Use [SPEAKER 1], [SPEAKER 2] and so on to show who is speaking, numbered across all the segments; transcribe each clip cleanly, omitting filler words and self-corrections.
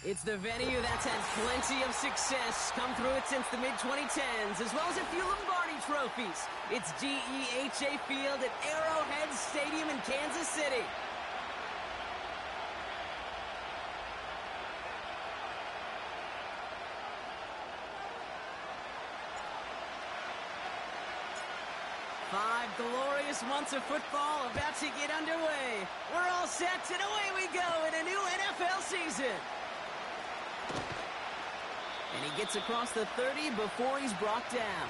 [SPEAKER 1] It's the venue that's had plenty of success, come through it since the mid-2010s, as well as a few Lombardi trophies. It's GEHA Field at Arrowhead Stadium in Kansas City. Five glorious months of football about to get underway. We're all set, and away we go in a new NFL season. And he gets across the 30 before he's brought down.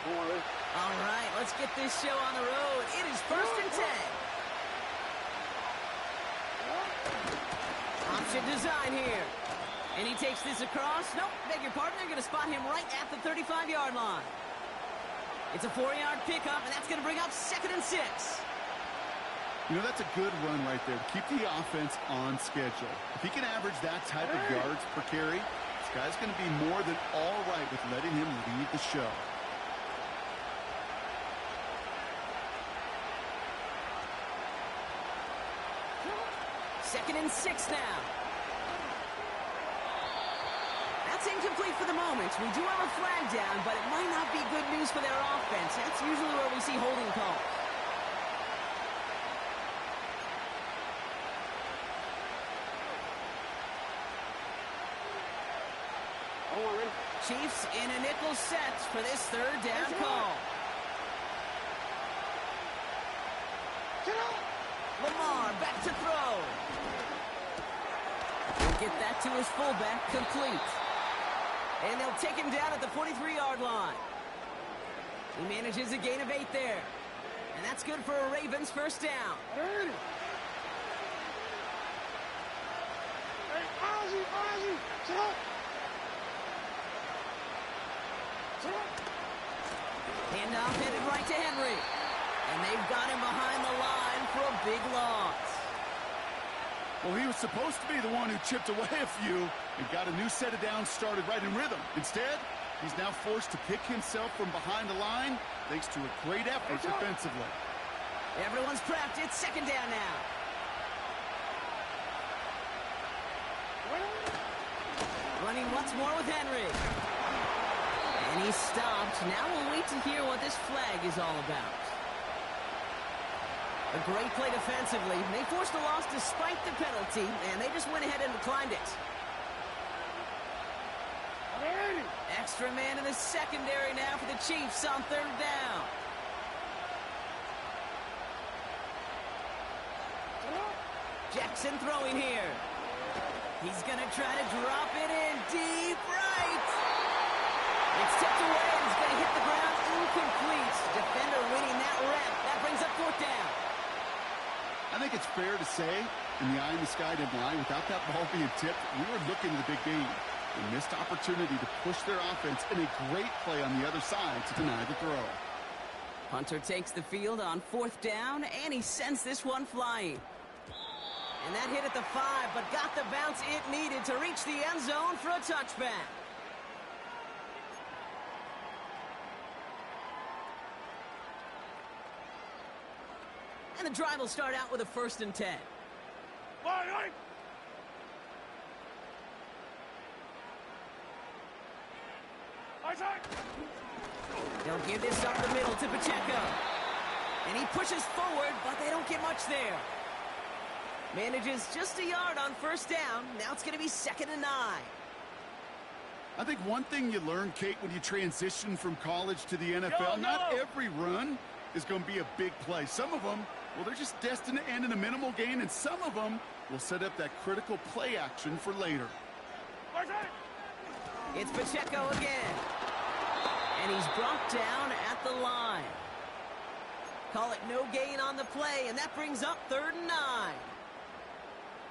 [SPEAKER 1] All right, let's get this show on the road. It is 1st and 10. Option design here. And he takes this across. Nope, beg your pardon. They're going to spot him right at the 35-yard line. It's a 4-yard pickup, and that's going to bring up 2nd and 6.
[SPEAKER 2] You know, that's a good run right there to keep the offense on schedule. If he can average that type of yards per carry, this guy's going to be more than all right with letting him lead the show.
[SPEAKER 1] Second and 6 now. That's incomplete for the moment. We do have a flag down, but it might not be good news for their offense. That's usually where we see holding calls. Chiefs in a nickel set for this 3rd down call. Lamar back to throw. He'll get that to his fullback, complete. And they'll take him down at the 43-yard line. He manages a gain of 8 there. And that's good for a Ravens 1st down.
[SPEAKER 3] Hey, Ozzie, sit up.
[SPEAKER 1] Handoff headed right to Henry. And they've got him behind the line for a big loss.
[SPEAKER 2] Well, he was supposed to be the one who chipped away a few and got a new set of downs started right in rhythm. Instead, he's now forced to pick himself from behind the line thanks to a great effort defensively.
[SPEAKER 1] Everyone's prepped. It's 2nd down now. Running once more with Henry. And he's stopped. Now we'll wait to hear what this flag is all about. A great play defensively. They forced a loss despite the penalty, and they just went ahead and declined it. Extra man in the secondary now for the Chiefs on 3rd down. Jackson throwing here. He's going to try to drop it in deep right. It's tipped away and it's going to hit the ground incomplete. Defender winning that rep. That brings up 4th down.
[SPEAKER 2] I think it's fair to say, in the eye-in-the-sky line, without that ball being tipped, we were looking at the big game. A missed opportunity to push their offense and a great play on the other side to deny the throw.
[SPEAKER 1] Hunter takes the field on 4th down, and he sends this one flying. And that hit at the 5, but got the bounce it needed to reach the end zone for a touchback. And the drive will start out with a 1st and 10. They'll give this up the middle to Pacheco. And he pushes forward, but they don't get much there. Manages just a yard on 1st down. Now it's going to be 2nd and 9.
[SPEAKER 2] I think one thing you learn, Kate, when you transition from college to the NFL, not every run is going to be a big play. Some of them, well, they're just destined to end in a minimal gain, and some of them will set up that critical play action for later.
[SPEAKER 1] It's Pacheco again. And he's brought down at the line. Call it no gain on the play, and that brings up 3rd and 9.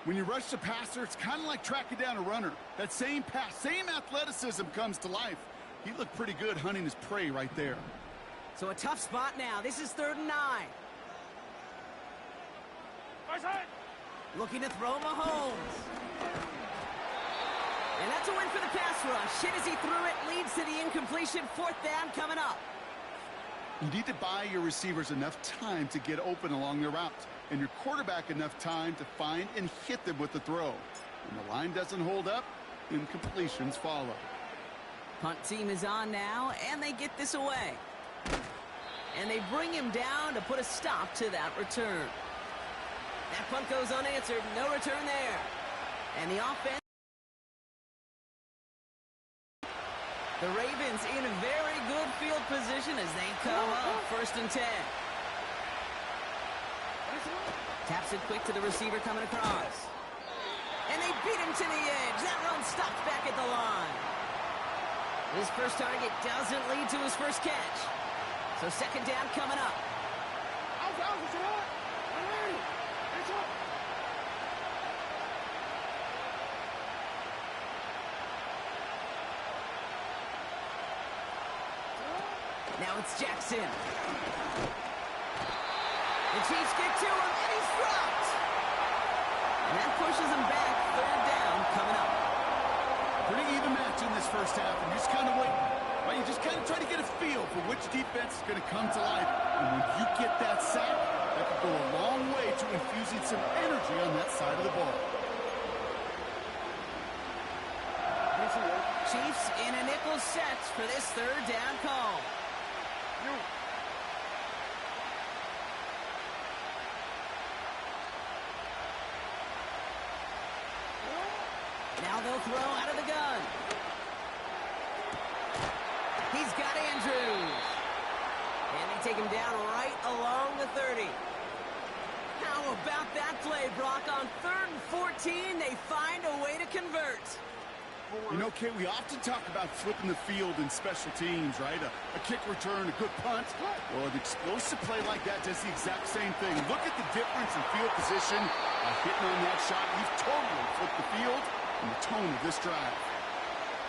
[SPEAKER 2] When you rush the passer, it's kind of like tracking down a runner. That same pass, same athleticism comes to life. He looked pretty good hunting his prey right there.
[SPEAKER 1] So a tough spot now. This is 3rd and 9. Looking to throw Mahomes. And that's a win for the pass rush. Hit as he threw it, leads to the incompletion. 4th down coming up.
[SPEAKER 2] You need to buy your receivers enough time to get open along their routes, and your quarterback enough time to find and hit them with the throw. When the line doesn't hold up, incompletions follow.
[SPEAKER 1] Punt team is on now, and they get this away. And they bring him down to put a stop to that return. That punt goes unanswered. No return there. And the offense. The Ravens in a very good field position as they come up 1st and 10. Taps it quick to the receiver coming across. And they beat him to the edge. That run stopped back at the line. His first target doesn't lead to his first catch. So 2nd down coming up. Now it's Jackson. The Chiefs get to him, and he's dropped. And that pushes him back. 3rd down coming up.
[SPEAKER 2] Pretty even match in this first half, and you just kind of wait. Right? You just kind of try to get a feel for which defense is going to come to life. And when you get that sack, that could go a long way to infusing some energy on that side of the ball.
[SPEAKER 1] Chiefs in a nickel set for this 3rd down call. Now they'll throw out of the gun. He's got Andrews. And they take him down right along the 30. How about that play, Brock? On 3rd and 14, they find a way to convert.
[SPEAKER 2] You know, Kate, we often talk about flipping the field in special teams, right? A kick return, a good punt. Well, an explosive play like that does the exact same thing. Look at the difference in field position. By hitting on that shot, you've totally flipped the field and the tone of this drive.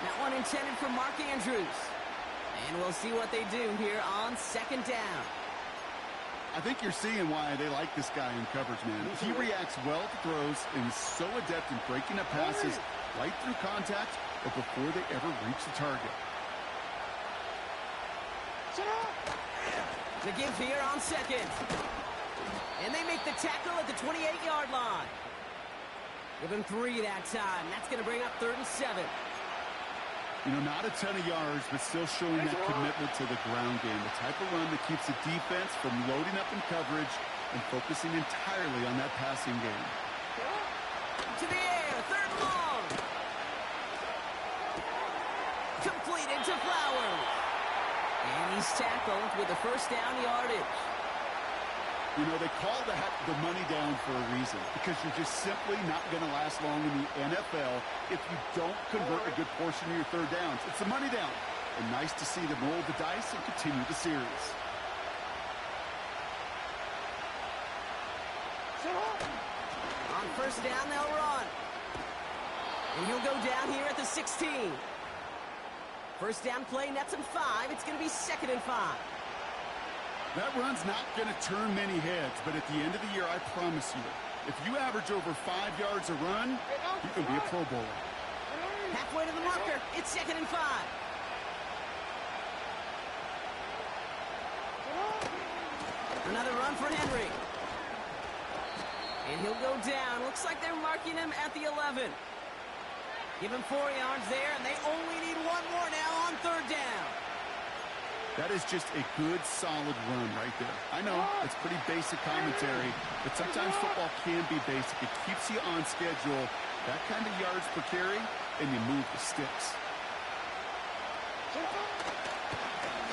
[SPEAKER 1] That one intended for Mark Andrews. And we'll see what they do here on 2nd down.
[SPEAKER 2] I think you're seeing why they like this guy in coverage, man. He reacts well to throws and is so adept in breaking up passes right through contact or before they ever reach the target.
[SPEAKER 1] The give here on 2nd. And they make the tackle at the 28-yard line. Give him 3 that time. That's going to bring up 3rd and 7.
[SPEAKER 2] You know, not a ton of yards, but still showing that commitment to the ground game. The type of run that keeps the defense from loading up in coverage and focusing entirely on that passing game.
[SPEAKER 1] To the air, 3rd and long. Completed to Flowers. And he's tackled with the 1st down yardage.
[SPEAKER 2] You know, they call that the money down for a reason, because you're just simply not going to last long in the NFL if you don't convert a good portion of your 3rd downs. It's the money down. And nice to see them roll the dice and continue the series.
[SPEAKER 1] On 1st down, they'll run. And he'll go down here at the 16. 1st down play nets him 5. It's going to be 2nd and 5.
[SPEAKER 2] That run's not going to turn many heads, but at the end of the year, I promise you, If you average over 5 yards a run, you can be a Pro Bowler.
[SPEAKER 1] Halfway to the marker. It's 2nd and 5. Another run for Henry. And he'll go down. Looks like they're marking him at the 11. Give him 4 yards there, and they only need 1 more now on 3rd down.
[SPEAKER 2] That is just a good, solid run right there. I know, it's pretty basic commentary, but sometimes football can be basic. It keeps you on schedule, that kind of yards per carry, and you move the sticks.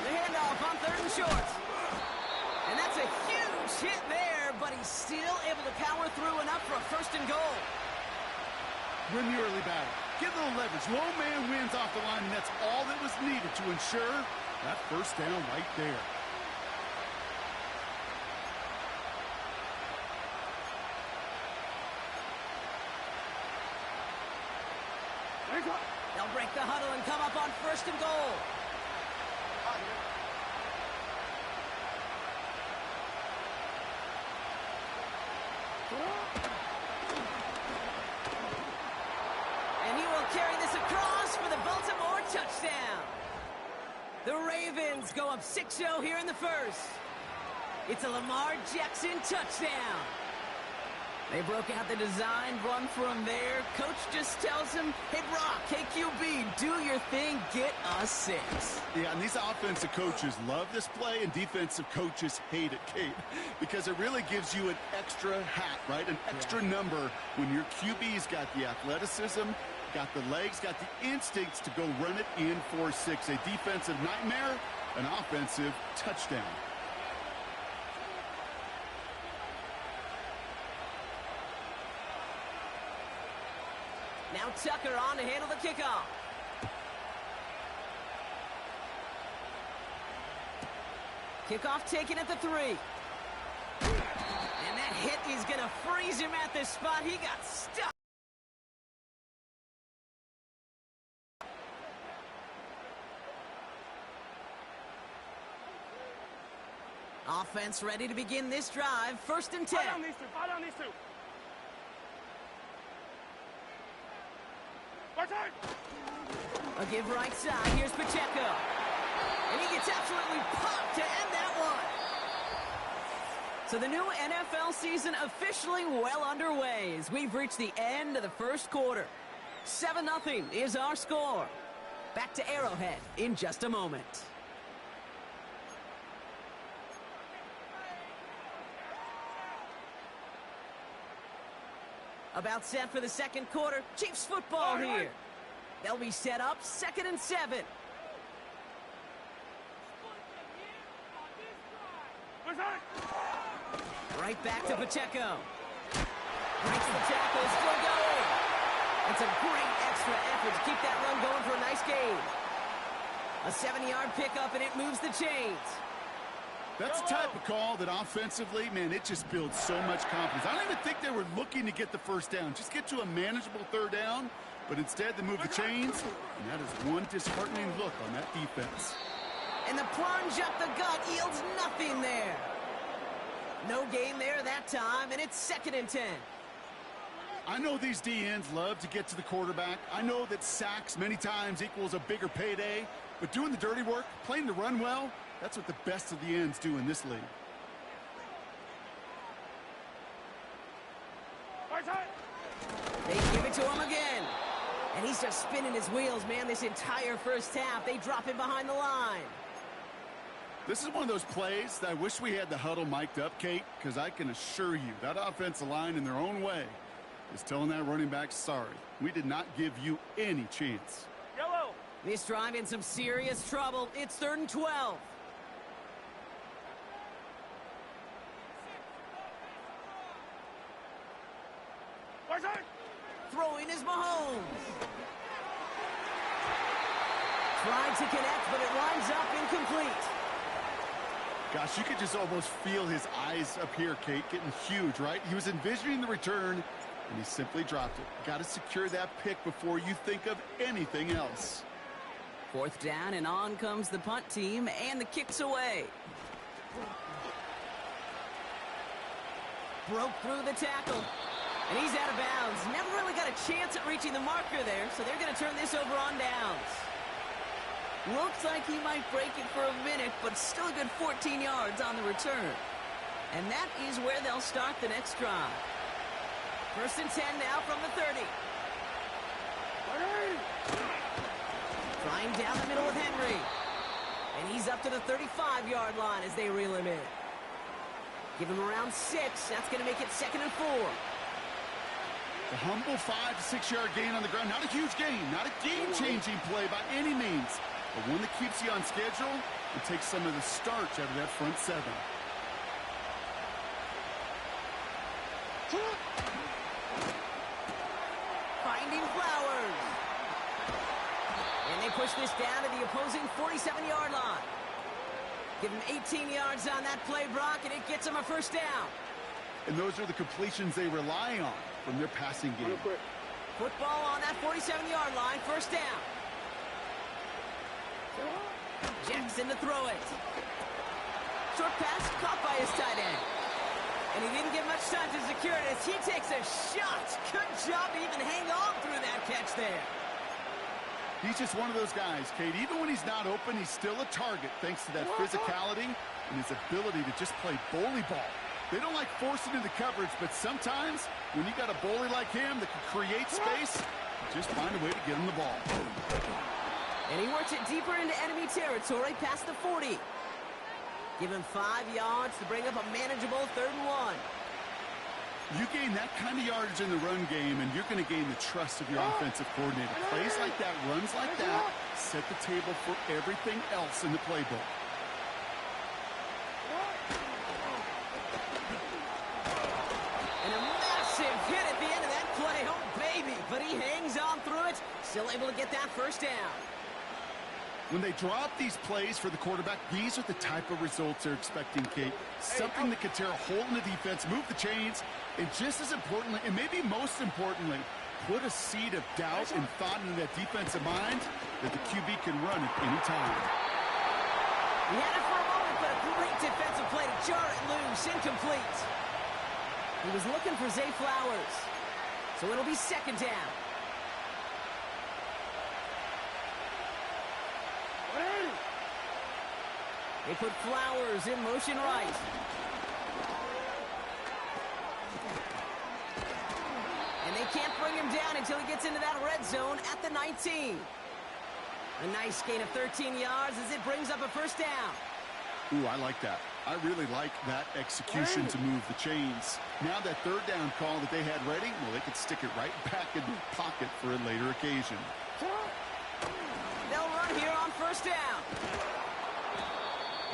[SPEAKER 1] The handoff on 3rd and short. And that's a huge hit there, but he's still able to power through enough for a 1st and goal.
[SPEAKER 2] Win the early battle. Get a little leverage. Low man wins off the line, and that's all that was needed to ensure that 1st down right there.
[SPEAKER 1] They'll break the huddle and come up on 1st and goal. And he will carry this across for the Baltimore touchdown. The Ravens go up 6-0 here in the 1st. It's a Lamar Jackson touchdown. They broke out the design run for him there. Coach just tells him, hey, Brock, hey, QB, do your thing, get us 6.
[SPEAKER 2] Yeah, and these offensive coaches love this play, and defensive coaches hate it, Kate, because it really gives you an extra hat, right? An extra number when your QB's got the athleticism, got the legs, got the instincts to go run it in for 6. A defensive nightmare, an offensive touchdown.
[SPEAKER 1] Now Tucker on to handle the kickoff. Kickoff taken at the 3. And that hit is going to freeze him at this spot. He got stuck. Offense ready to begin this drive. 1st and 10.
[SPEAKER 3] Fall down these two. Fall down these two.
[SPEAKER 1] A give right side. Here's Pacheco. And he gets absolutely popped to end that one. So the new NFL season officially well underway as we've reached the end of the 1st quarter. 7-0 is our score. Back to Arrowhead in just a moment. About set for the 2nd quarter. Chiefs football here. They'll be set up 2nd and 7. Right back to Pacheco. Breaks the tackle, still going. It's a great extra effort to keep that run going for a nice gain. A 7-yard pickup, and it moves the chains.
[SPEAKER 2] That's the type of call that offensively, man, it just builds so much confidence. I don't even think they were looking to get the 1st down. Just get to a manageable 3rd down, but instead they move the chains, and that is one disheartening look on that defense.
[SPEAKER 1] And the plunge up the gut yields nothing there. No gain there that time, and it's 2nd and 10.
[SPEAKER 2] I know these DNs love to get to the quarterback. I know that sacks many times equals a bigger payday, but doing the dirty work, playing the run well, that's what the best of the ends do in this league.
[SPEAKER 1] They give it to him again. And he's just spinning his wheels, man, this entire 1st half. They drop him behind the line.
[SPEAKER 2] This is one of those plays that I wish we had the huddle mic'd up, Kate, because I can assure you that offensive line in their own way is telling that running back, sorry, we did not give you any chance.
[SPEAKER 3] Yellow.
[SPEAKER 1] This drive in some serious trouble. It's 3rd and 12. Throwing is Mahomes. Tried to connect, but it winds up incomplete.
[SPEAKER 2] Gosh, you could just almost feel his eyes up here, Kate, getting huge, right? He was envisioning the return, and he simply dropped it. Got to secure that pick before you think of anything else.
[SPEAKER 1] 4th down, and on comes the punt team, and the kick's away. Broke through the tackle. of bounds. Never really got a chance at reaching the marker there, so they're going to turn this over on downs. Looks like he might break it for a minute, but still a good 14 yards on the return. And that is where they'll start the next drive. 1st and 10 now from the 30. Trying down the middle with Henry. And he's up to the 35-yard line as they reel him in. Give him around 6. That's going to make it 2nd and 4.
[SPEAKER 2] A humble 5 to 6 yard gain on the ground. Not a huge gain. Not a game-changing play by any means. But one that keeps you on schedule and takes some of the starch out of that front 7.
[SPEAKER 1] Finding Flowers. And they push this down to the opposing 47-yard line. Give him 18 yards on that play, Brock, and it gets him a 1st down.
[SPEAKER 2] And those are the completions they rely on from their passing game.
[SPEAKER 1] Football on that 47-yard line, 1st down. Jackson to throw it. Short pass caught by his tight end. And he didn't get much time to secure it as he takes a shot. Good job to even hang on through that catch there.
[SPEAKER 2] He's just one of those guys, Kate. Even when he's not open, he's still a target thanks to that physicality and his ability to just play bully ball. They don't like forcing into coverage, but sometimes when you got a bully like him that can create space, just find a way to get him the ball.
[SPEAKER 1] And he works it deeper into enemy territory past the 40. Give him 5 yards to bring up a manageable 3rd and 1.
[SPEAKER 2] You gain that kind of yardage in the run game, and you're going to gain the trust of your offensive coordinator. Plays like that, runs like that, set the table for everything else in the playbook.
[SPEAKER 1] And a massive hit at the end of that play. Oh, baby. But he hangs on through it. Still able to get that 1st down.
[SPEAKER 2] When they draw up these plays for the quarterback, these are the type of results they're expecting, Kate. Something that could tear a hole in the defense, move the chains, and just as importantly, and maybe most importantly, put a seed of doubt and thought into that defensive mind that the QB can run at any time.
[SPEAKER 1] He had it for a moment, but a great defensive play to jar it loose. Incomplete. He was looking for Zay Flowers. So it'll be 2nd down. They put Flowers in motion right. And they can't bring him down until he gets into that red zone at the 19. A nice gain of 13 yards as it brings up a 1st down.
[SPEAKER 2] Ooh, I like that. I really like that execution to move the chains. Now that 3rd down call that they had ready, well, they could stick it right back in the pocket for a later occasion.
[SPEAKER 1] They'll run here on 1st down.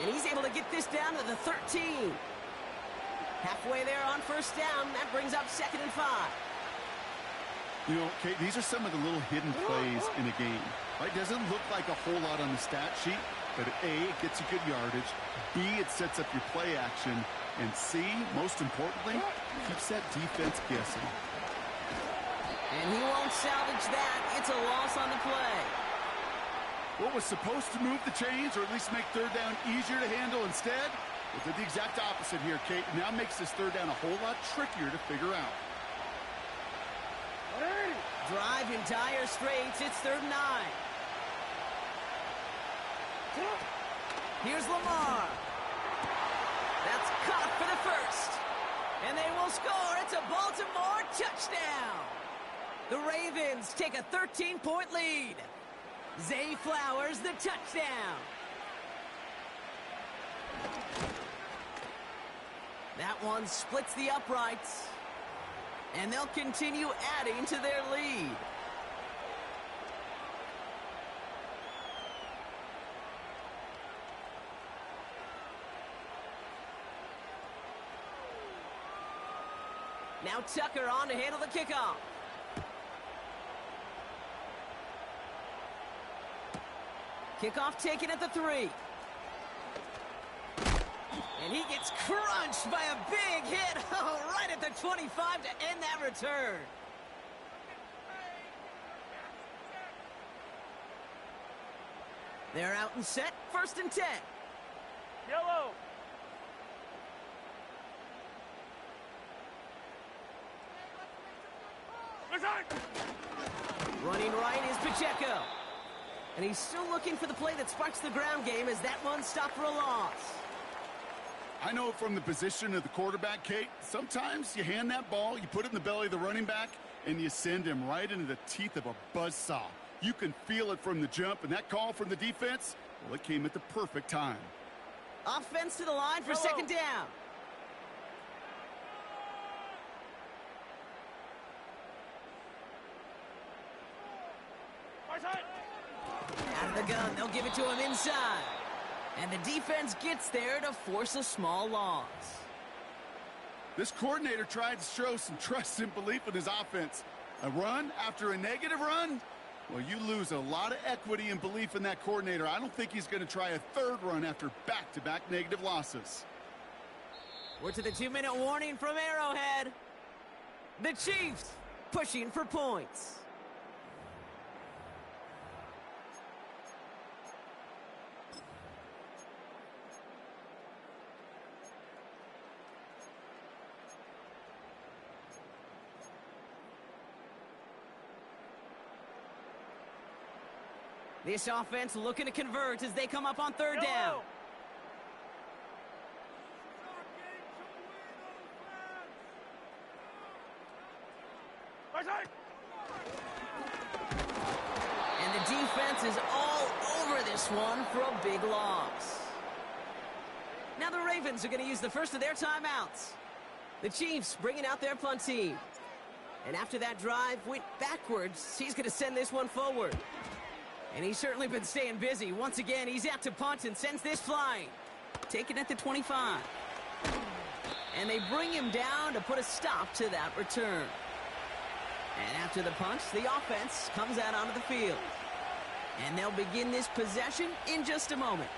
[SPEAKER 1] And he's able to get this down to the 13. Halfway there on 1st down. That brings up 2nd and 5.
[SPEAKER 2] You know, Kate, these are some of the little hidden plays in a game. Right? Doesn't look like a whole lot on the stat sheet, but A, it gets you good yardage. B, it sets up your play action. And C, most importantly, keeps that defense guessing.
[SPEAKER 1] And he won't salvage that. It's a loss on the play.
[SPEAKER 2] What was supposed to move the chains or at least make 3rd down easier to handle instead? Well, did the exact opposite here, Kate. Now makes this 3rd down a whole lot trickier to figure out.
[SPEAKER 1] Drive in dire straits. It's 3rd and 9. Here's Lamar. That's caught for the 1st. And they will score. It's a Baltimore touchdown. The Ravens take a 13-point lead. Zay Flowers, the touchdown. That one splits the uprights. And they'll continue adding to their lead. Now Tucker on to handle the kickoff. Kickoff taken at the 3. And he gets crunched by a big hit. Oh, right at the 25 to end that return. They're out and set. 1st and 10.
[SPEAKER 3] Yellow.
[SPEAKER 1] Running right is Pacheco. And he's still looking for the play that sparks the ground game as that one stopped for a loss.
[SPEAKER 2] I know from the position of the quarterback, Kate, sometimes you hand that ball, you put it in the belly of the running back, and you send him right into the teeth of a buzzsaw. You can feel it from the jump, and that call from the defense, well, it came at the perfect time.
[SPEAKER 1] Offense to the line for second down. Out of the gun, they'll give it to him inside. And the defense gets there to force a small loss.
[SPEAKER 2] This coordinator tried to show some trust and belief in his offense. A run after a negative run? Well, you lose a lot of equity and belief in that coordinator. I don't think he's going to try a third run after back-to-back negative losses.
[SPEAKER 1] We're to the 2-minute warning from Arrowhead. The Chiefs pushing for points. This offense looking to convert as they come up on third down. And the defense is all over this one for a big loss. Now the Ravens are going to use the first of their timeouts. The Chiefs bringing out their punt team. And after that drive went backwards, he's going to send this one forward. And he's certainly been staying busy. Once again, he's out to punt and sends this flying. Taken at the 25. And they bring him down to put a stop to that return. And after the punt, the offense comes out onto the field. And they'll begin this possession in just a moment.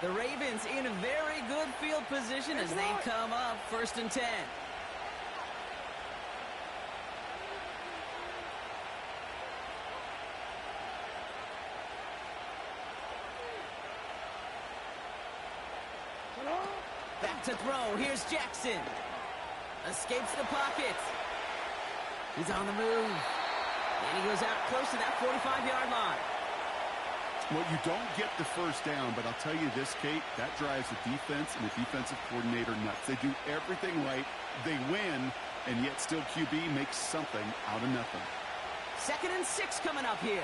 [SPEAKER 1] The Ravens in a very good field position as they come up 1st and 10. Back to throw. Here's Jackson. Escapes the pocket. He's on the move. And he goes out close to that 45-yard line.
[SPEAKER 2] Well, you don't get the first down, but I'll tell you this, Kate, that drives the defense and the defensive coordinator nuts. They do everything right. They win, and yet still QB makes something out of nothing.
[SPEAKER 1] 2nd and 6 coming up here.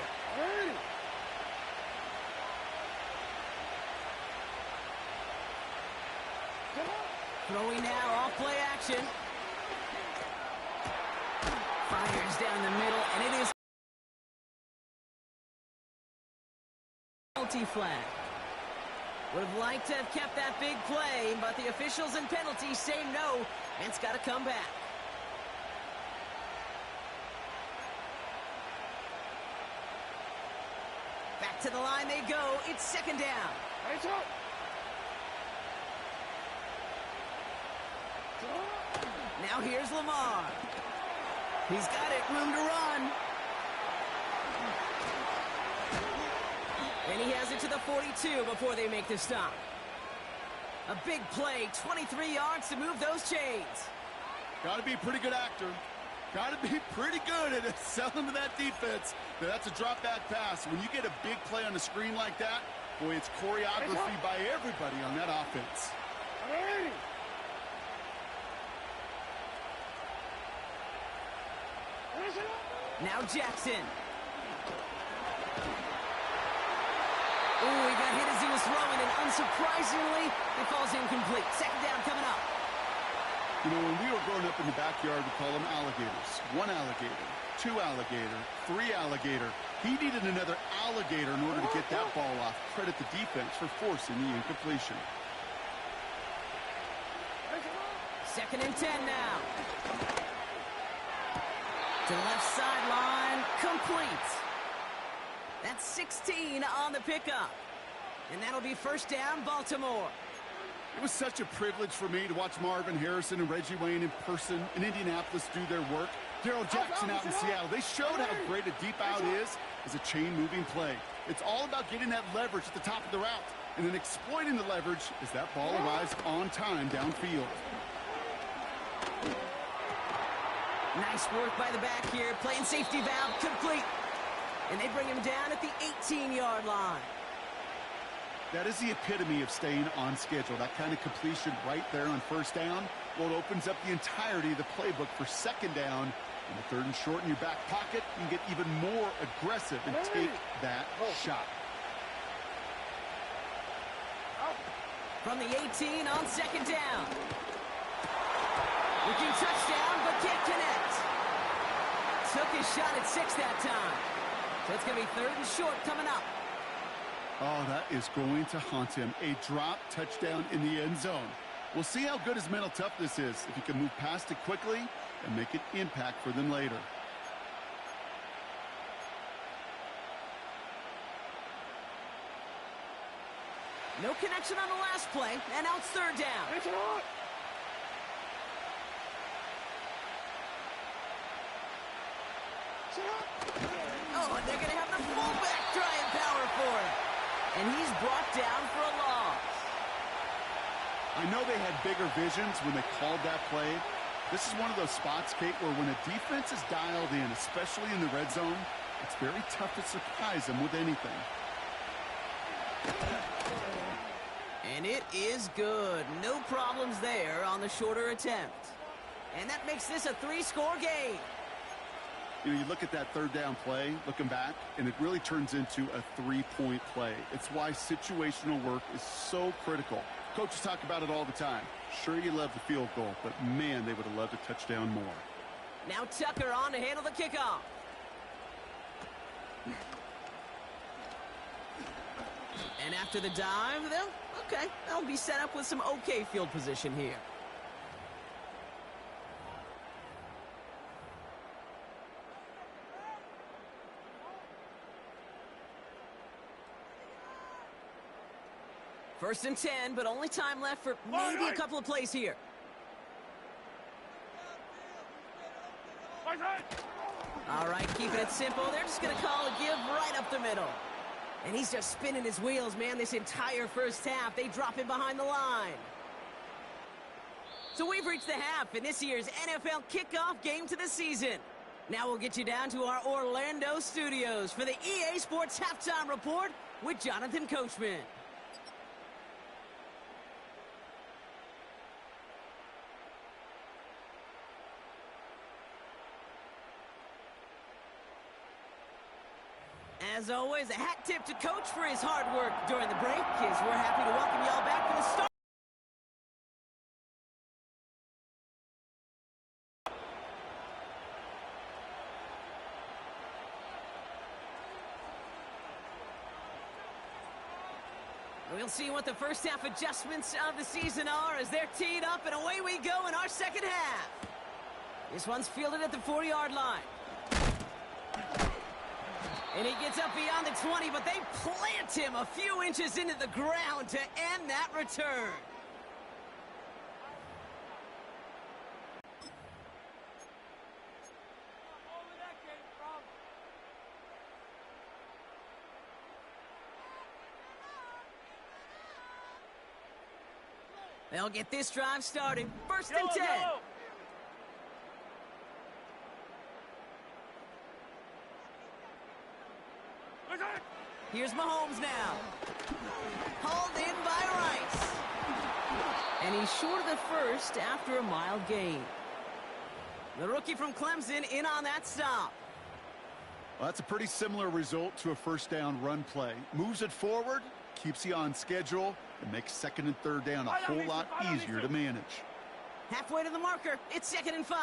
[SPEAKER 1] Throwing now, off play action. Fires down the middle, and it is penalty flag. Would have liked to have kept that big play, but the officials and penalties say no, and it's got to come back. Back to the line they go. It's 2nd down. Now here's Lamar. He's got it, room to run. And he has it to the 42 before they make the stop. A big play, 23 yards to move those chains.
[SPEAKER 2] Got to be a pretty good actor. Got to be pretty good at selling to that defense. That's a drop-back pass. When you get a big play on the screen like that, boy, it's choreography by everybody on that offense.
[SPEAKER 1] Now Jackson. Ooh, he got hit as he was throwing, and unsurprisingly, it falls incomplete. 2nd down coming up.
[SPEAKER 2] You know, when we were growing up in the backyard, we call them alligators. 1 alligator, 2 alligator, 3 alligator. He needed another alligator in order to get that ball off. Credit the defense for forcing the incompletion.
[SPEAKER 1] 2nd and 10 now. To the left sideline, complete. That's 16 on the pickup. And that'll be 1st down, Baltimore.
[SPEAKER 2] It was such a privilege for me to watch Marvin Harrison and Reggie Wayne in person in Indianapolis do their work. Darrell Jackson out in Seattle. They showed how great a deep out is as a chain-moving play. It's all about getting that leverage at the top of the route. And then exploiting the leverage as that ball arrives on time downfield.
[SPEAKER 1] Nice work by the back here. Playing safety valve complete. And they bring him down at the 18-yard line.
[SPEAKER 2] That is the epitome of staying on schedule. That kind of completion right there on first down. Well, it opens up the entirety of the playbook for second down. In the third and short in your back pocket, you can get even more aggressive and take that shot.
[SPEAKER 1] From the 18 on second down. Looking touchdown, but can't connect. Took his shot at 6 that time. So it's going to be third and short coming up.
[SPEAKER 2] Oh, that is going to haunt him. A drop touchdown in the end zone. We'll see how good his mental toughness is, if he can move past it quickly and make an impact for them later.
[SPEAKER 1] No connection on the last play, and now it's third down. Oh, and they're going to have the fullback trying power for it. And he's brought down for a loss.
[SPEAKER 2] I know they had bigger visions when they called that play. This is one of those spots, Kate, where when a defense is dialed in, especially in the red zone, it's very tough to surprise them with anything.
[SPEAKER 1] And it is good. No problems there on the shorter attempt. And that makes this a 3-score game.
[SPEAKER 2] You know, you look at that third down play, looking back, and it really turns into a 3-point play. It's why situational work is so critical. Coaches talk about it all the time. Sure, you love the field goal, but man, they would have loved a touchdown more.
[SPEAKER 1] Now Tucker on to handle the kickoff. And after the dive, they'll be set up with some okay field position here. First and 10, but only time left for maybe a couple of plays here. All right, keeping it simple. They're just going to call a give right up the middle. And he's just spinning his wheels, man, this entire first half. They drop him behind the line. So we've reached the half in this year's NFL kickoff game to the season. Now we'll get you down to our Orlando studios for the EA Sports Halftime Report with Jonathan Coachman. As always, a hat tip to Coach for his hard work during the break, as we're happy to welcome y'all back for the start. We'll see what the first half adjustments of the season are as they're teed up, and away we go in our second half. This one's fielded at the 40-yard line. And he gets up beyond the 20, but they plant him a few inches into the ground to end that return. They'll get this drive started. First and 10. Here's Mahomes now. Hauled in by Rice. And he's short of the first after a mild gain. The rookie from Clemson in on that stop.
[SPEAKER 2] Well, that's a pretty similar result to a first down run play. Moves it forward, keeps you on schedule, and makes second and third down a whole lot easier to manage.
[SPEAKER 1] Halfway to the marker. It's second and 5.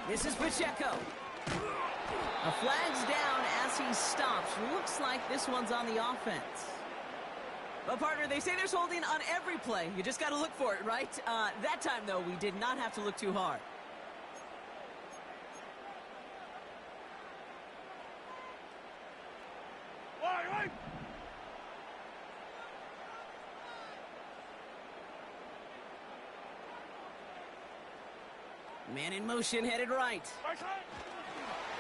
[SPEAKER 1] This is Pacheco. A flag's down as he stops. Looks like this one's on the offense. But, partner, they say there's holding on every play. You just got to look for it, right? That time, though, we did not have to look too hard. Man in motion, headed right.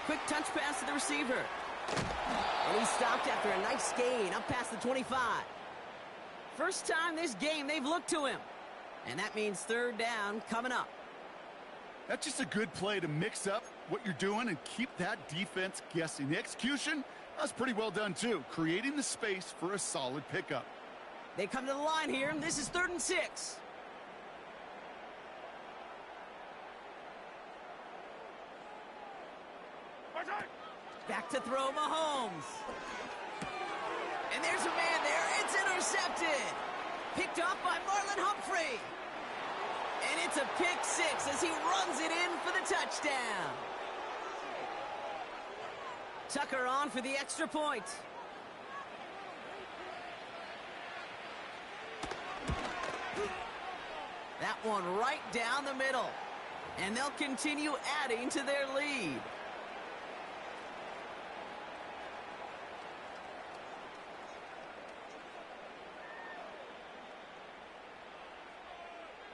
[SPEAKER 1] Quick touch pass to the receiver. And he stopped after a nice gain up past the 25. First time this game they've looked to him. And that means third down coming up.
[SPEAKER 2] That's just a good play to mix up what you're doing and keep that defense guessing. The execution, that's pretty well done too, creating the space for a solid pickup.
[SPEAKER 1] They come to the line here, and this is 3rd and 6. Back to throw Mahomes. And there's a man there. It's intercepted. Picked off by Marlon Humphrey. And it's a pick 6 as he runs it in for the touchdown. Tucker on for the extra point. That one right down the middle. And they'll continue adding to their lead.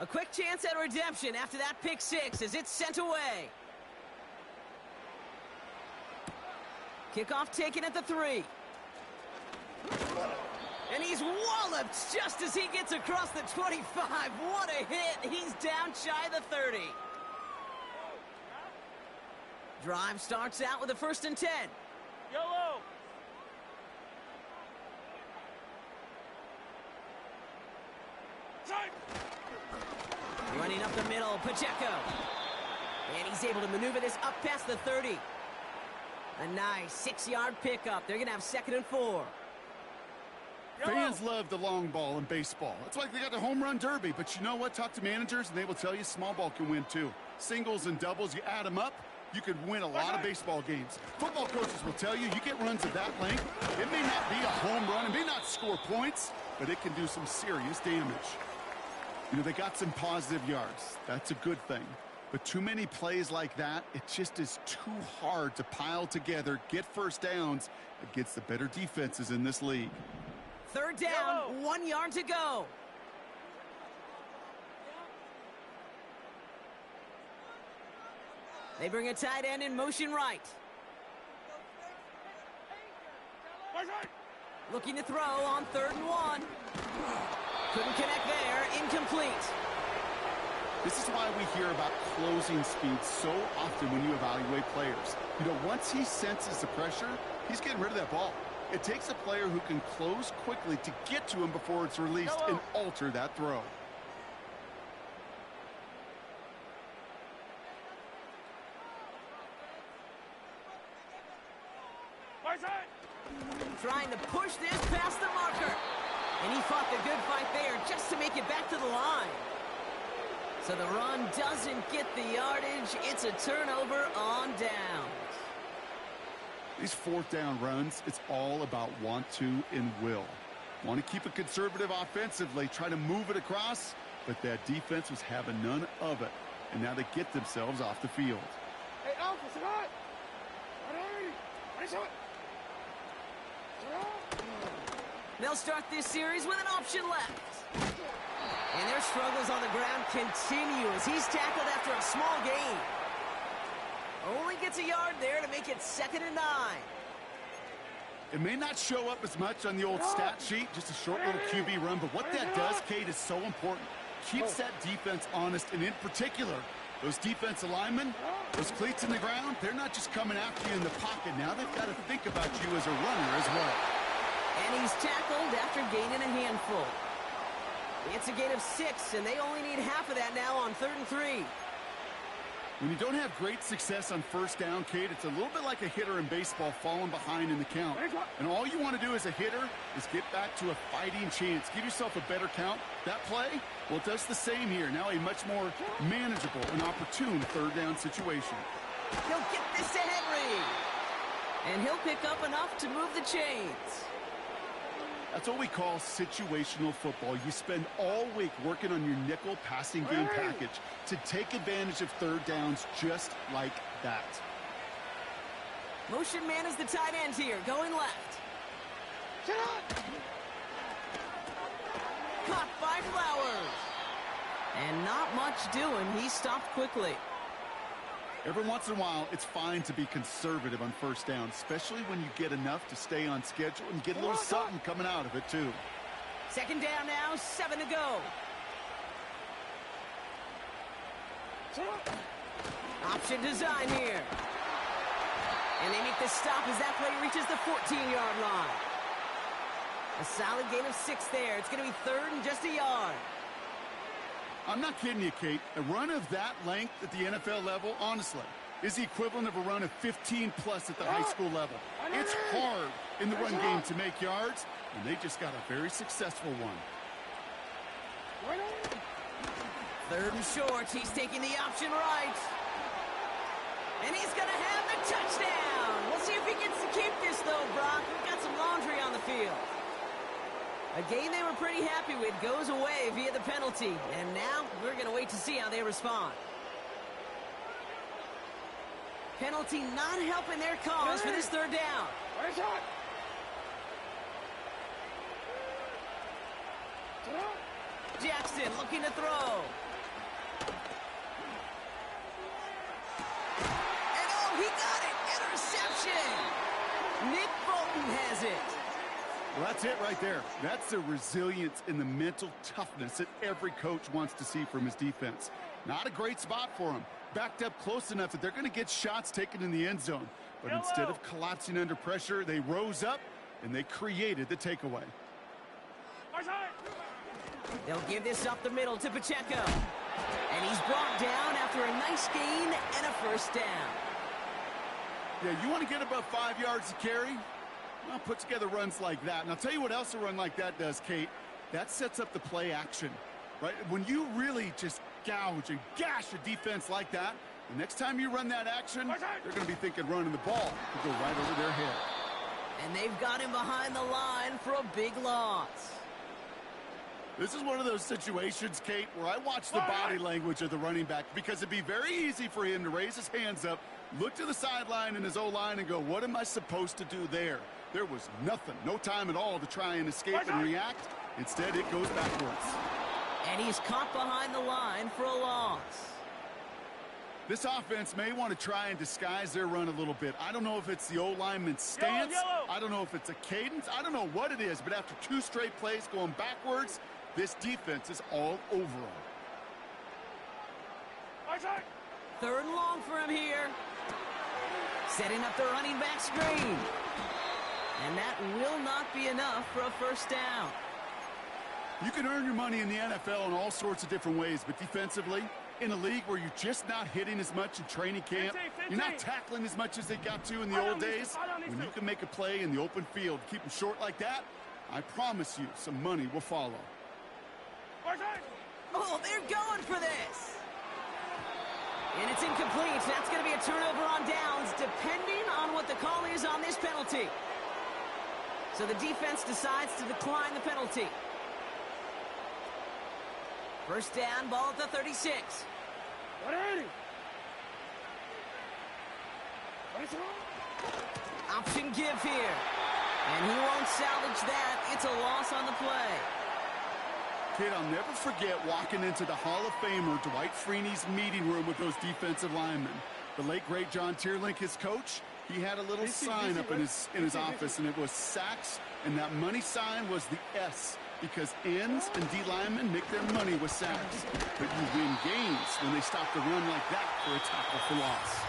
[SPEAKER 1] A quick chance at redemption after that pick 6 as it's sent away. Kickoff taken at the 3. And he's walloped just as he gets across the 25. What a hit. He's down shy of the 30. Drive starts out with a 1st and 10.
[SPEAKER 3] Yellow.
[SPEAKER 1] Running up the middle, Pacheco. And he's able to maneuver this up past the 30. A nice 6-yard pickup. They're going to have 2nd and 4.
[SPEAKER 2] Fans love the long ball in baseball. It's like they got the home run derby. But you know what? Talk to managers, and they will tell you small ball can win too. Singles and doubles, you add them up, you could win a lot of baseball games. Football coaches will tell you get runs of that length. It may not be a home run. It may not score points, but it can do some serious damage. You know, they got some positive yards. That's a good thing. But too many plays like that, it just is too hard to pile together, get first downs against the better defenses in this league.
[SPEAKER 1] 3rd down, 1 yard to go. They bring a tight end in motion right. Looking to throw on 3rd and 1. Couldn't connect there, incomplete.
[SPEAKER 2] This is why we hear about closing speed so often when you evaluate players. You know, once he senses the pressure, he's getting rid of that ball. It takes a player who can close quickly to get to him before it's released and alter that throw.
[SPEAKER 1] Trying to push this past the marker. And he fought the good fight there just to make it back to the line. So the run doesn't get the yardage. It's a turnover on downs.
[SPEAKER 2] These 4th down runs, it's all about want to and will. Want to keep it conservative offensively, try to move it across, but that defense was having none of it. And now they get themselves off the field.
[SPEAKER 3] Hey, Alpha, sit on.
[SPEAKER 1] They'll start this series with an option left. And their struggles on the ground continue as he's tackled after a small gain. Only gets a yard there to make it 2nd and 9.
[SPEAKER 2] It may not show up as much on the old stat sheet, just a short little QB run, but what that does, Kate, is so important. Keeps that defense honest, and in particular, those defensive linemen, those cleats in the ground, they're not just coming after you in the pocket. Now they've got to think about you as a runner as well.
[SPEAKER 1] And he's tackled after gaining a handful. It's a gain of 6, and they only need half of that now on 3rd and 3.
[SPEAKER 2] When you don't have great success on 1st down, Kate, it's a little bit like a hitter in baseball falling behind in the count. And all you want to do as a hitter is get back to a fighting chance. Give yourself a better count. That play, well, it does the same here. Now a much more manageable and opportune 3rd down situation.
[SPEAKER 1] He'll get this to Henry. And he'll pick up enough to move the chains.
[SPEAKER 2] That's what we call situational football. You spend all week working on your nickel passing game package to take advantage of 3rd downs just like that.
[SPEAKER 1] Motion man is the tight end here, going left. Caught by Flowers. And not much doing. He stopped quickly.
[SPEAKER 2] Every once in a while, it's fine to be conservative on first down, especially when you get enough to stay on schedule and get a little something coming out of it, too.
[SPEAKER 1] Second down now, 7 to go. Option design here. And they make the stop as that play reaches the 14-yard line. A solid gain of 6 there. It's going to be third and just a yard.
[SPEAKER 2] I'm not kidding you, Kate. A run of that length at the NFL level, honestly, is the equivalent of a run of 15-plus at the high school level. It's hard in the run game to make yards, and they just got a very successful one.
[SPEAKER 1] Third and short. He's taking the option right. And he's going to have the touchdown. We'll see if he gets to keep this, though, Brock. We've got some laundry on the field. A game they were pretty happy with goes away via the penalty. And now we're going to wait to see how they respond. Penalty not helping their cause for this third down. Jackson looking to throw. And oh, he got it! Interception! Nick Bolton has it.
[SPEAKER 2] Well, that's it right there. That's the resilience and the mental toughness that every coach wants to see from his defense. Not a great spot for him. Backed up close enough that they're going to get shots taken in the end zone. But instead of collapsing under pressure, they rose up and they created the takeaway.
[SPEAKER 1] They'll give this up the middle to Pacheco. And he's brought down after a nice gain and a first down.
[SPEAKER 2] Yeah, you want to get above 5 yards to carry? Well, put together runs like that. And I'll tell you what else a run like that does, Kate. That sets up the play action, right? When you really just gouge and gash a defense like that, the next time you run that action, they're going to be thinking running the ball to go right over their head.
[SPEAKER 1] And they've got him behind the line for a big loss.
[SPEAKER 2] This is one of those situations, Kate, where I watch the body language of the running back because it'd be very easy for him to raise his hands up, look to the sideline in his O-line and go, what am I supposed to do there? There was nothing, no time at all to try and escape and react. Instead, it goes backwards.
[SPEAKER 1] And he's caught behind the line for a loss.
[SPEAKER 2] This offense may want to try and disguise their run a little bit. I don't know if it's the O-lineman's stance. I don't know if it's a cadence. I don't know what it is, but after 2 straight plays going backwards, this defense is all over them.
[SPEAKER 1] Third and long for him here. Setting up the running back screen. And that will not be enough for a first down.
[SPEAKER 2] You can earn your money in the NFL in all sorts of different ways, but defensively, in a league where you're just not hitting as much in training camp, you're not tackling as much as they got to in the old days, when you can make a play in the open field, keep them short like that, I promise you some money will follow.
[SPEAKER 1] Oh, they're going for this. And it's incomplete. That's going to be a turnover on downs, depending on what the call is on this penalty. So the defense decides to decline the penalty. First down, ball at the 36. Option give here. And he won't salvage that. It's a loss on the play.
[SPEAKER 2] Kid, I'll never forget walking into the Hall of Famer Dwight Freeney's meeting room with those defensive linemen. The late, great John Tierlink, his coach, he had a little sign up in his office, and it was sacks, and that money sign was the S, because ends and D linemen make their money with sacks. But you win games when they stop the run like that for a tackle for loss.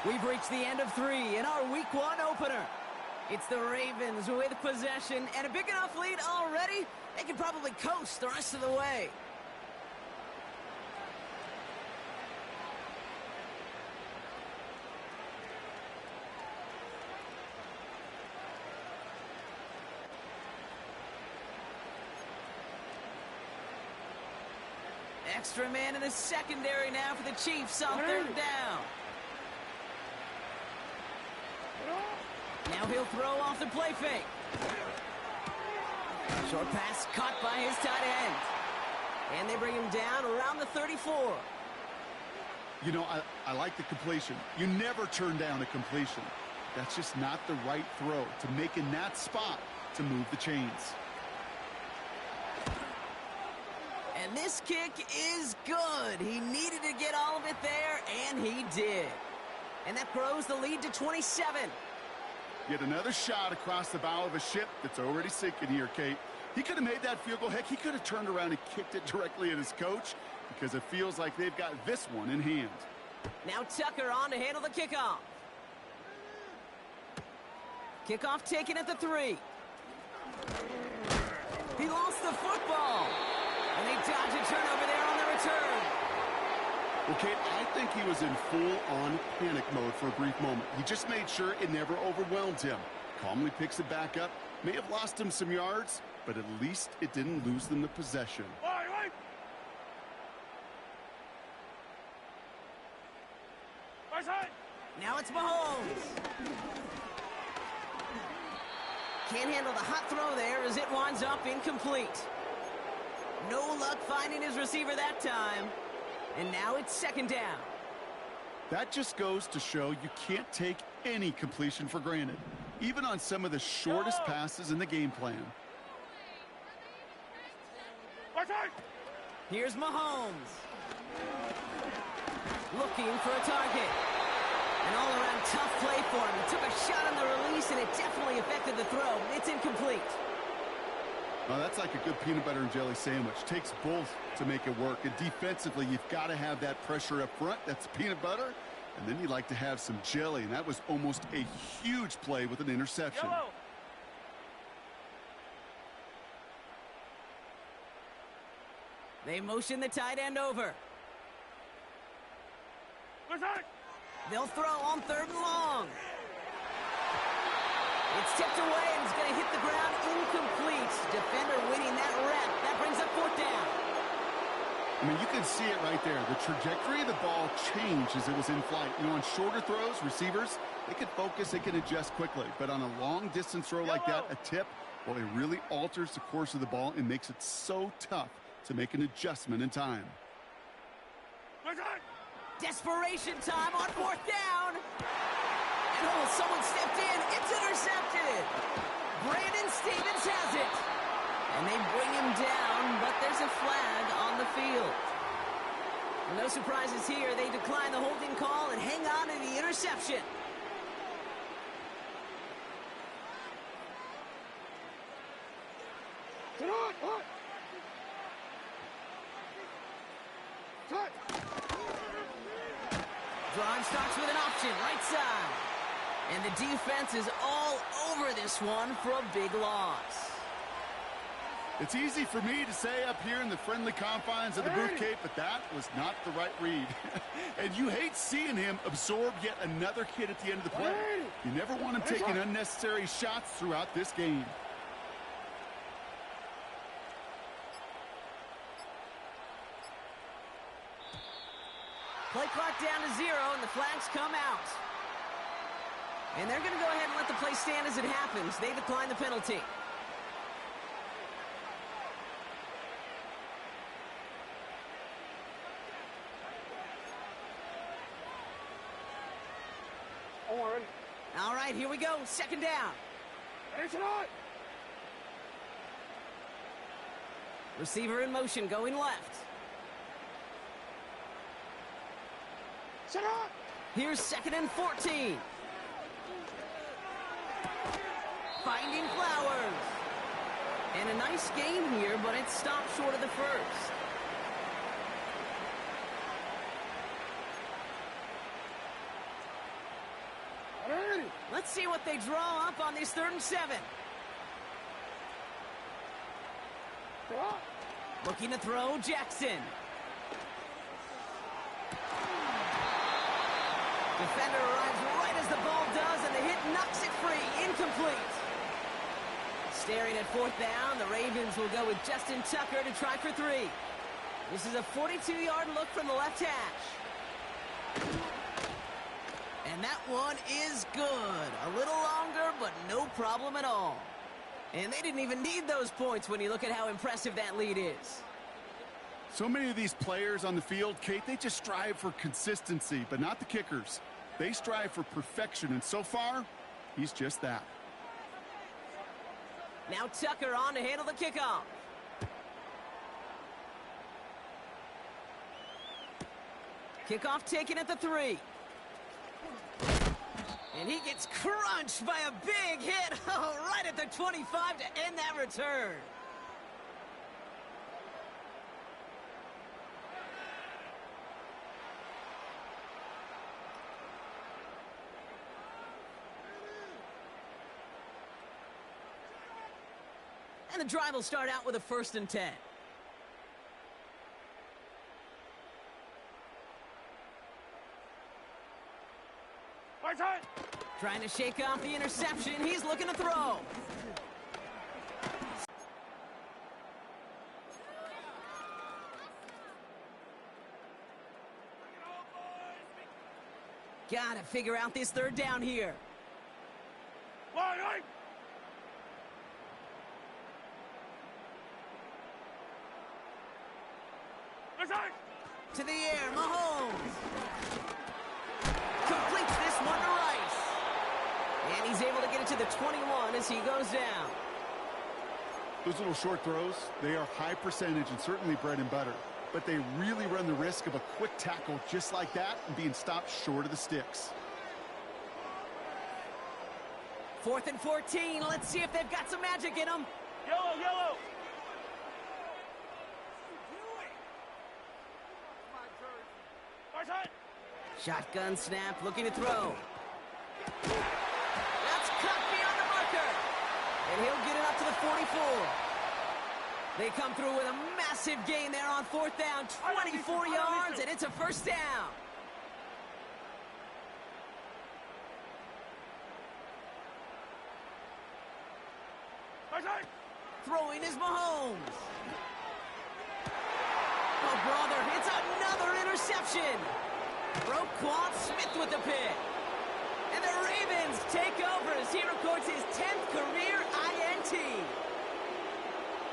[SPEAKER 1] We've reached the end of 3 in our Week 1 opener. It's the Ravens with possession and a big enough lead already. They can probably coast the rest of the way. Extra man in the secondary now for the Chiefs on third down. Now he'll throw off the play fake. Short pass caught by his tight end. And they bring him down around the 34.
[SPEAKER 2] You know, I like the completion. You never turn down a completion. That's just not the right throw to make in that spot to move the chains.
[SPEAKER 1] And this kick is good. He needed to get all of it there, and he did. And that grows the lead to 27.
[SPEAKER 2] Yet another shot across the bow of a ship that's already sinking here, Kate. He could have made that field goal. Heck, he could have turned around and kicked it directly at his coach because it feels like they've got this one in hand.
[SPEAKER 1] Now Tucker on to handle the kickoff. Kickoff taken at the 3. He lost the football. And they dodge a turnover there on the return.
[SPEAKER 2] Well, Kate, I think he was in full-on panic mode for a brief moment. He just made sure it never overwhelmed him. Calmly picks it back up. May have lost him some yards, but at least it didn't lose them the possession.
[SPEAKER 3] Right. Right side.
[SPEAKER 1] Now it's Mahomes. Can't handle the hot throw there as it winds up incomplete. No luck finding his receiver that time. And now it's second down.
[SPEAKER 2] That just goes to show you can't take any completion for granted, even on some of the shortest passes in the game plan.
[SPEAKER 3] Right side.
[SPEAKER 1] Here's Mahomes. Looking for a target. An all-around tough play for him. He took a shot on the release, and it definitely affected the throw. It's incomplete.
[SPEAKER 2] Well, that's like a good peanut butter and jelly sandwich. Takes both to make it work. And defensively, you've got to have that pressure up front. That's peanut butter. And then you like to have some jelly. And that was almost a huge play with an interception.
[SPEAKER 3] Yellow.
[SPEAKER 1] They motion the tight end over.
[SPEAKER 3] Right side.
[SPEAKER 1] They'll throw on 3rd and long. It's tipped away and it's going to hit the ground incomplete. Defender winning that rep. That brings up 4th down.
[SPEAKER 2] I mean, you can see it right there. The trajectory of the ball changed as it was in flight. You know, on shorter throws, receivers, they can focus, they can adjust quickly. But on a long-distance throw like that, a tip, well, it really alters the course of the ball and makes it so tough to make an adjustment in time.
[SPEAKER 3] Right side.
[SPEAKER 1] Desperation time on 4th down. And oh, someone stepped in. It's intercepted. Brandon Stevens has it. And they bring him down, but there's a flag on the field. No surprises here. They decline the holding call and hang on to the interception.
[SPEAKER 3] Sit on. Hot. Cut.
[SPEAKER 1] Drive starts with an option, right side. And the defense is all over this one for a big loss.
[SPEAKER 2] It's easy for me to say up here in the friendly confines of the booth, Kate, but that was not the right read. And you hate seeing him absorb yet another hit at the end of the play. You never want him taking unnecessary shots throughout this game.
[SPEAKER 1] Play clock down to 0, and the flags come out. And they're going to go ahead and let the play stand as it happens. They decline the penalty. All right, here we go. Second down. Receiver in motion, going left. Here's 2nd and 14. Finding Flowers. And a nice gain here, but it stopped short of the first. Let's see what they draw up on this 3rd and 7. Looking to throw, Jackson. Defender arrives right as the ball does, and the hit knocks it free. Incomplete. Staring at 4th down, the Ravens will go with Justin Tucker to try for 3. This is a 42-yard look from the left hash. And that one is good. A little longer, but no problem at all. And they didn't even need those points when you look at how impressive that lead is.
[SPEAKER 2] So many of these players on the field, Kate, they just strive for consistency, but not the kickers. They strive for perfection, and so far, he's just that.
[SPEAKER 1] Now Tucker on to handle the kickoff. Kickoff taken at the 3. And he gets crunched by a big hit, oh, right at the 25 to end that return. And the drive will start out with a 1st and 10.
[SPEAKER 3] Right side.
[SPEAKER 1] Trying to shake off the interception. He's looking to throw. Gotta figure out this 3rd down here.
[SPEAKER 3] Line, line. Right side.
[SPEAKER 1] To the air, Mahomes. Completes this one to Rice. And he's able to get it to the 21 as he goes down.
[SPEAKER 2] Those little short throws, they are high percentage and certainly bread and butter. But they really run the risk of a quick tackle just like that and being stopped short of the sticks.
[SPEAKER 1] 4th and 14. Let's see if they've got some magic in them.
[SPEAKER 3] Yellow, yellow. Right side.
[SPEAKER 1] Shotgun snap, looking to throw. That's cut beyond the marker. And he'll get it up to the 44. They come through with a massive gain there on 4th down, 24 yards, and it's a 1st down.
[SPEAKER 3] Right side.
[SPEAKER 1] Throwing is Mahomes. Oh, brother, it's another interception. Roquan Smith with the pick. And the Ravens take over as he records his 10th career INT.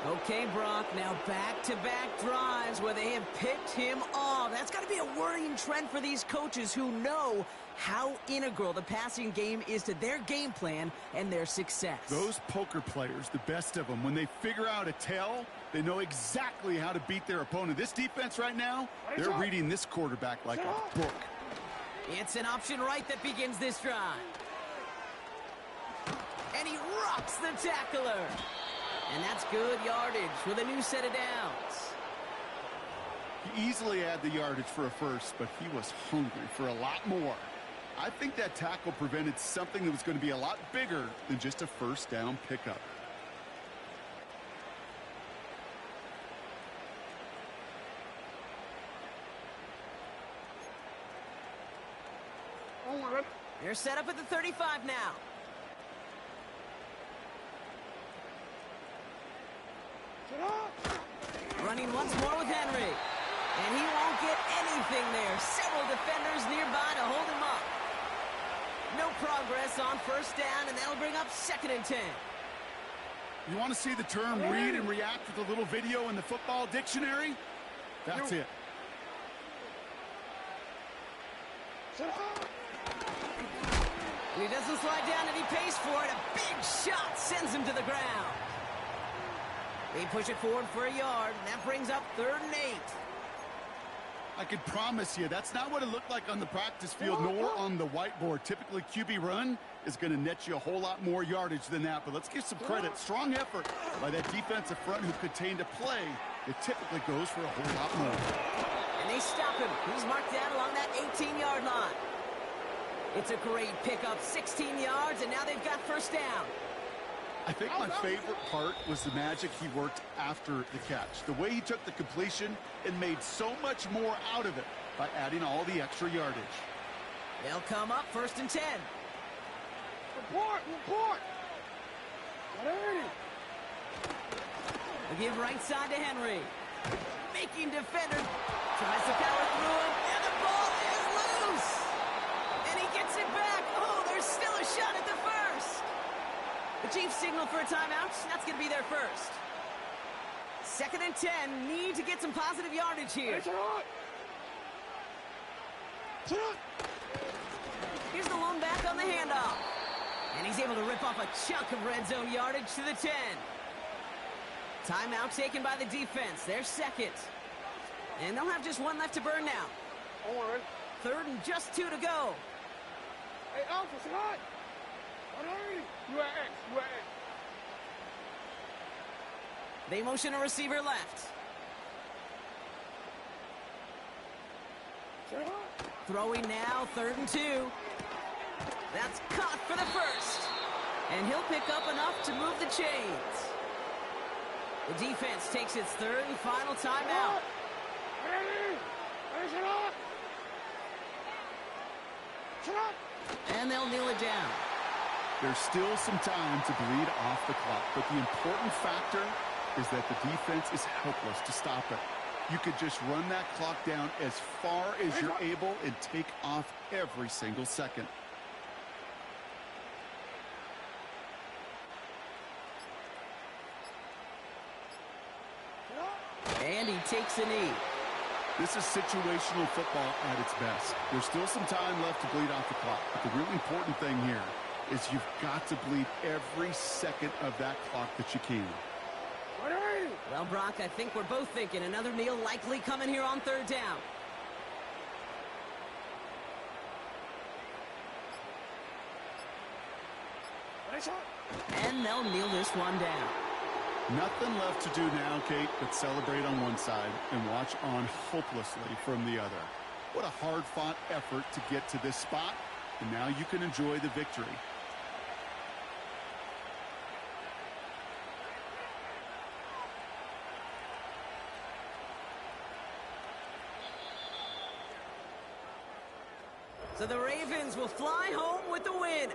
[SPEAKER 1] Okay, Brock, now back-to-back drives where they have picked him off. That's got to be a worrying trend for these coaches who know how integral the passing game is to their game plan and their success.
[SPEAKER 2] Those poker players, the best of them, when they figure out a tell, they know exactly how to beat their opponent. This defense right now, they're reading this quarterback like a book.
[SPEAKER 1] It's an option right that begins this drive. And he rocks the tackler. And that's good yardage with a new set of downs.
[SPEAKER 2] He easily had the yardage for a 1st, but he was hungry for a lot more. I think that tackle prevented something that was going to be a lot bigger than just a 1st down pickup.
[SPEAKER 1] They're set up at the 35 now. Running once more with Henry. And he won't get anything there. Several defenders nearby to hold him up. No progress on 1st down, and that'll bring up 2nd and 10.
[SPEAKER 2] You want to see the term read and react with a little video in the football dictionary? That's it.
[SPEAKER 1] He doesn't slide down and he pays for it. A big shot sends him to the ground. They push it forward for a yard, and that brings up 3rd and 8.
[SPEAKER 2] I can promise you that's not what it looked like on the practice field nor on the whiteboard. Typically, QB run is going to net you a whole lot more yardage than that. But let's give some credit. Strong effort by that defensive front who contained a play. It typically goes for a whole lot more.
[SPEAKER 1] And they stop him. He's marked down along that 18-yard line. It's a great pickup, 16 yards, and now they've got 1st down.
[SPEAKER 2] I think my favorite part was the magic he worked after the catch. The way he took the completion and made so much more out of it by adding all the extra yardage.
[SPEAKER 1] They'll come up 1st and 10.
[SPEAKER 3] Report, report.
[SPEAKER 1] They give right side to Henry. Making defender. Tries to power through him, and the ball is loose. And he gets it back. Oh, there's still a shot at the 1st. The Chiefs signal for a timeout. That's going to be their 1st. 2nd and 10. Need to get some positive yardage here. Here's the lone back on the handoff. And he's able to rip off a chunk of red zone yardage to the 10. Timeout taken by the defense. Their 2nd. And they'll have just one left to burn now.
[SPEAKER 3] On one, ready?
[SPEAKER 1] 3rd and just 2 to go.
[SPEAKER 3] Hey, Alpha, say hi. Hurry. You at X. You at X.
[SPEAKER 1] They motion a receiver left.
[SPEAKER 3] Say hi.
[SPEAKER 1] Throwing now, 3rd and 2. That's caught for the first. And he'll pick up enough to move the chains. The defense takes its 3rd and final timeout.
[SPEAKER 3] Ready? Ready, shut up. Shut up.
[SPEAKER 1] And they'll kneel it down.
[SPEAKER 2] There's still some time to bleed off the clock, but the important factor is that the defense is helpless to stop it. You could just run that clock down as far as you're able and take off every single second.
[SPEAKER 1] And he takes a knee.
[SPEAKER 2] This is situational football at its best. There's still some time left to bleed off the clock, but the really important thing here is you've got to bleed every second of that clock that you can.
[SPEAKER 3] Ready?
[SPEAKER 1] Well, Brock, I think we're both thinking another kneel likely coming here on 3rd down.
[SPEAKER 3] Ready, shot.
[SPEAKER 1] And they'll kneel this one down.
[SPEAKER 2] Nothing left to do now, Kate, but celebrate on one side and watch on hopelessly from the other. What a hard-fought effort to get to this spot, and now you can enjoy the victory.
[SPEAKER 1] So the Ravens will fly home with the win.